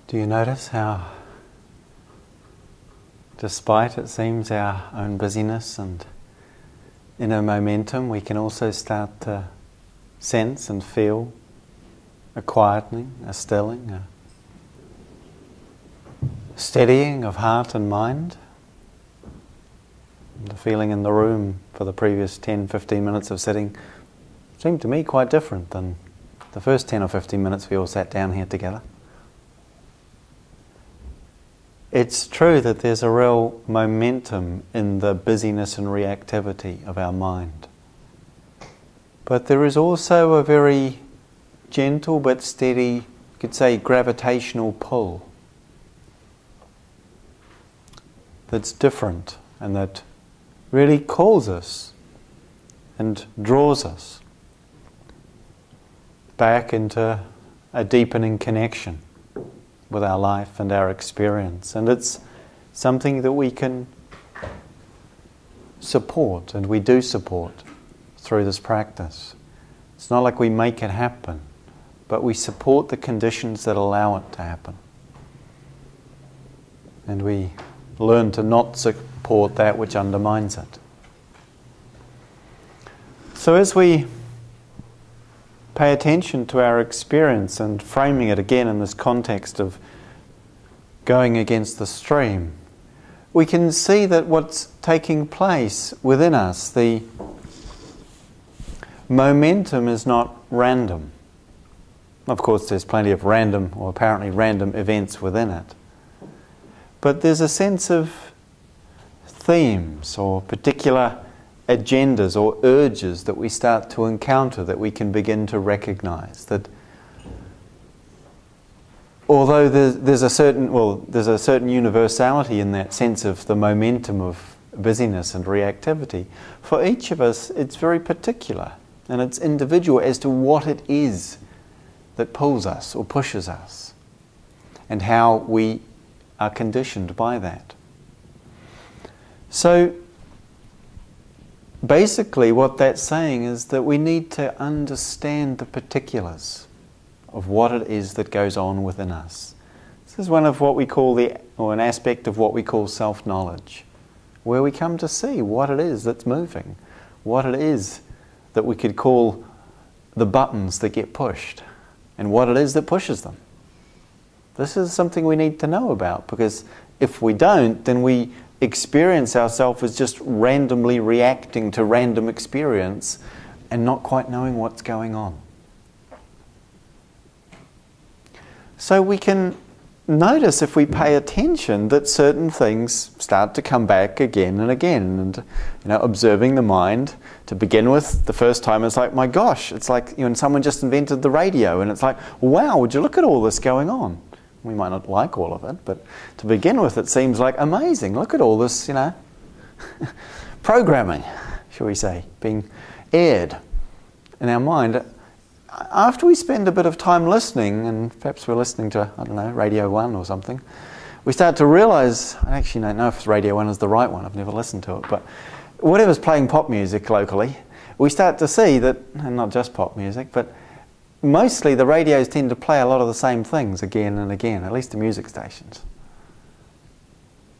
Do you notice how, despite it seems our own busyness and inner momentum, we can also start to sense and feel a quietening, a stilling, a steadying of heart and mind? And the feeling in the room for the previous 10-15 minutes of sitting seemed to me quite different than the first 10 or 15 minutes we all sat down here together. It's true that there's a real momentum in the busyness and reactivity of our mind. But there is also a very gentle but steady, you could say, gravitational pull that's different and that really calls us and draws us back into a deepening connection with our life and our experience. And it's something that we can support, and we do support through this practice. It's not like we make it happen, but we support the conditions that allow it to happen. And we learn to not support that which undermines it. So as we pay attention to our experience and framing it again in this context of going against the stream, we can see that what's taking place within us, the momentum, is not random. Of course, there's plenty of random or apparently random events within it. But there's a sense of themes or particular agendas or urges that we start to encounter, that we can begin to recognize. That although there's a certain universality in that sense of the momentum of busyness and reactivity, for each of us it's very particular and it's individual as to what it is that pulls us or pushes us and how we are conditioned by that. So basically what that's saying is that we need to understand the particulars of what it is that goes on within us. This is one of what we call an aspect of what we call self-knowledge, where we come to see what it is that's moving, what it is that we could call the buttons that get pushed, and what it is that pushes them. This is something we need to know about, because if we don't, then we experience ourselves as just randomly reacting to random experience and not quite knowing what's going on. So we can notice, if we pay attention, that certain things start to come back again and again. And observing the mind, to begin with, the first time it's like, my gosh, it's like someone just invented the radio, and it's like, wow, would you look at all this going on? We might not like all of it, but to begin with it seems like amazing. Look at all this, programming, shall we say, being aired in our mind. After we spend a bit of time listening, and perhaps we're listening to, Radio 1 or something, we start to realise, I actually don't know if Radio 1 is the right one, I've never listened to it, but whatever's playing pop music locally, we start to see that, and not just pop music, but mostly the radios tend to play a lot of the same things again and again, at least the music stations.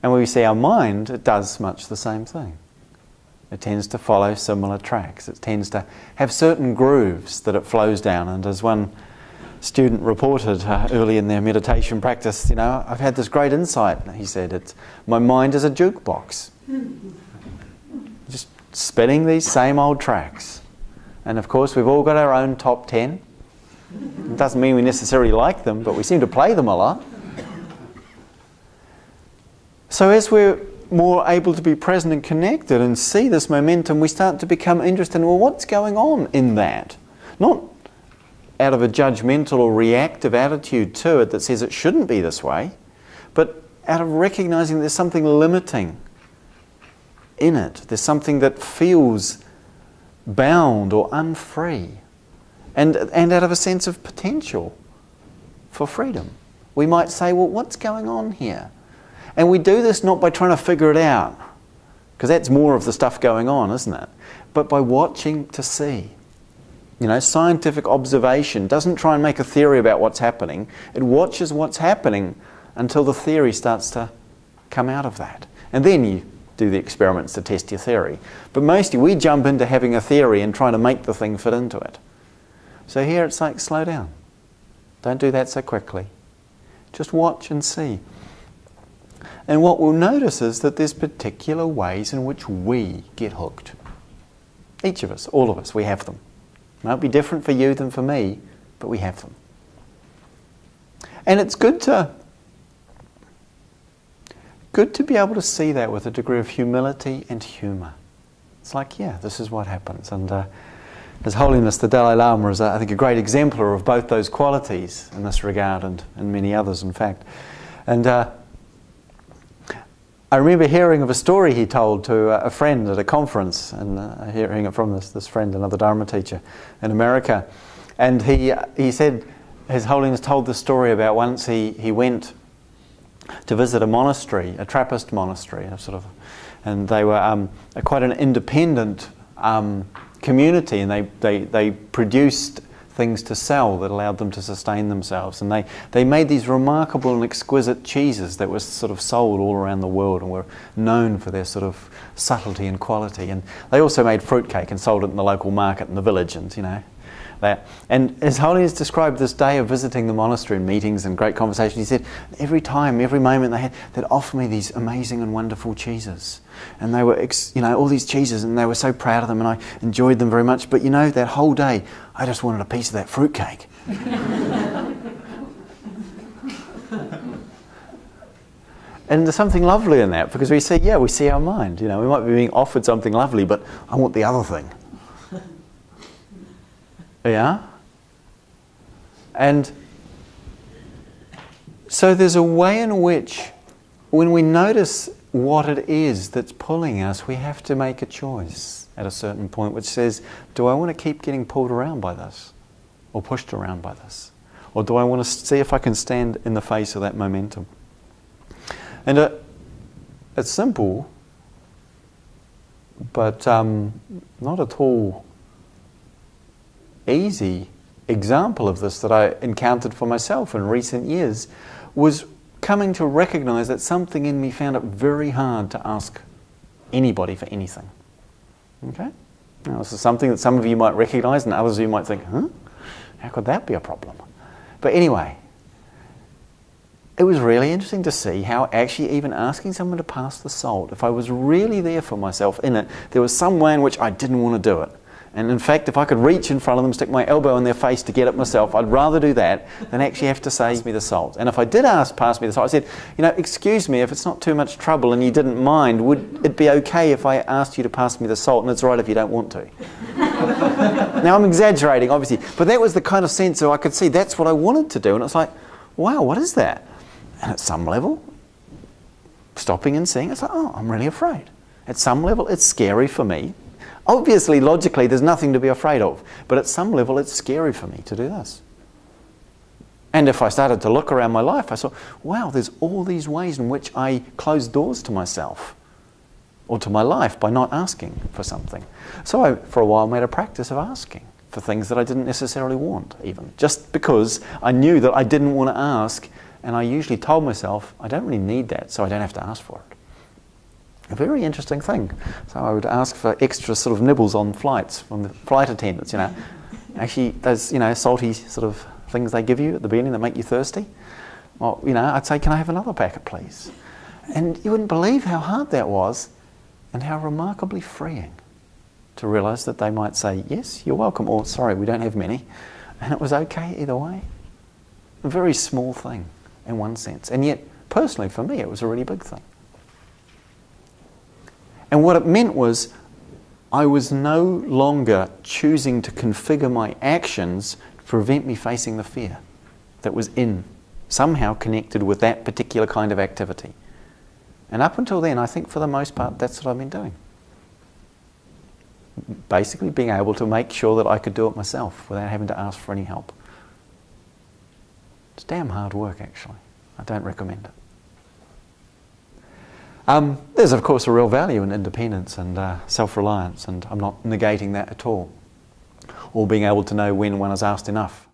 And when we see our mind, it does much the same thing. It tends to follow similar tracks. It tends to have certain grooves that it flows down. And as one student reported early in their meditation practice, I've had this great insight. He said, my mind is a jukebox. Just spinning these same old tracks. And of course, we've all got our own top 10. It doesn't mean we necessarily like them, but we seem to play them a lot. So as we're more able to be present and connected and see this momentum, we start to become interested in, well, what's going on in that? Not out of a judgmental or reactive attitude to it that says it shouldn't be this way, but out of recognizing there's something limiting in it. There's something that feels bound or unfree. And out of a sense of potential for freedom. We might say, well, what's going on here? And we do this not by trying to figure it out, because that's more of the stuff going on, isn't it? But by watching to see. scientific observation, doesn't try and make a theory about what's happening. It watches what's happening until the theory starts to come out of that. And then you do the experiments to test your theory. But mostly we jump into having a theory and trying to make the thing fit into it. So here it's like, slow down. Don't do that so quickly. Just watch and see. And what we'll notice is that there's particular ways in which we get hooked. Each of us, all of us, we have them. It might be different for you than for me, but we have them. And it's good to be able to see that with a degree of humility and humour. It's like, yeah, this is what happens. And His Holiness the Dalai Lama is, I think, a great exemplar of both those qualities in this regard, and many others, in fact. And I remember hearing of a story he told to a friend at a conference, and hearing it from this friend, another Dharma teacher in America. And he said His Holiness told the story about once he went to visit a monastery, a Trappist monastery, and they were quite an independent community, and they produced things to sell that allowed them to sustain themselves. And they made these remarkable and exquisite cheeses that were sort of sold all around the world and were known for their sort of subtlety and quality. And they also made fruitcake and sold it in the local market in the village, and that. And His Holiness described this day of visiting the monastery and meetings and great conversation. He said, every moment they'd offer me these amazing and wonderful cheeses. And they were, all these cheeses, and they were so proud of them, and I enjoyed them very much. But that whole day, I just wanted a piece of that fruitcake. And there's something lovely in that, because we see our mind. We might be being offered something lovely, but I want the other thing. Yeah? And so there's a way in which, when we notice what it is that's pulling us, we have to make a choice at a certain point which says, do I want to keep getting pulled around by this? Or pushed around by this? Or do I want to see if I can stand in the face of that momentum? And it's simple, but not at all easy example of this that I encountered for myself in recent years was coming to recognize that something in me found it very hard to ask anybody for anything. Okay? Now, this is something that some of you might recognize, and others of you might think, how could that be a problem? But anyway, it was really interesting to see how actually even asking someone to pass the salt, if I was really there for myself in it, there was some way in which I didn't want to do it. And in fact, if I could reach in front of them, stick my elbow in their face to get it myself, I'd rather do that than actually have to say, pass me the salt. And if I did ask, pass me the salt, I said, excuse me, if it's not too much trouble and you didn't mind, would it be okay if I asked you to pass me the salt? And it's right if you don't want to. Now, I'm exaggerating, obviously, but that was the kind of sense that I could see that's what I wanted to do. And it's like, wow, what is that? And at some level, stopping and seeing, it's like, oh, I'm really afraid. At some level, it's scary for me. Obviously, logically, there's nothing to be afraid of. But at some level, it's scary for me to do this. And if I started to look around my life, I saw, wow, there's all these ways in which I close doors to myself or to my life by not asking for something. So I, for a while, made a practice of asking for things that I didn't necessarily want, even. Just because I knew that I didn't want to ask, and I usually told myself, I don't really need that, so I don't have to ask for it. A very interesting thing. So I would ask for extra sort of nibbles on flights from the flight attendants, Actually, those, salty sort of things they give you at the beginning that make you thirsty. Well, I'd say, can I have another packet, please? And you wouldn't believe how hard that was and how remarkably freeing to realise that they might say, yes, you're welcome, or sorry, we don't have many. And it was okay either way. A very small thing in one sense. And yet, personally, for me, it was a really big thing. And what it meant was I was no longer choosing to configure my actions to prevent me facing the fear that was somehow connected with that particular kind of activity. And up until then, I think for the most part, that's what I've been doing. Basically being able to make sure that I could do it myself without having to ask for any help. It's damn hard work, actually. I don't recommend it. There's, of course, a real value in independence and self-reliance, and I'm not negating that at all. or being able to know when one has asked enough.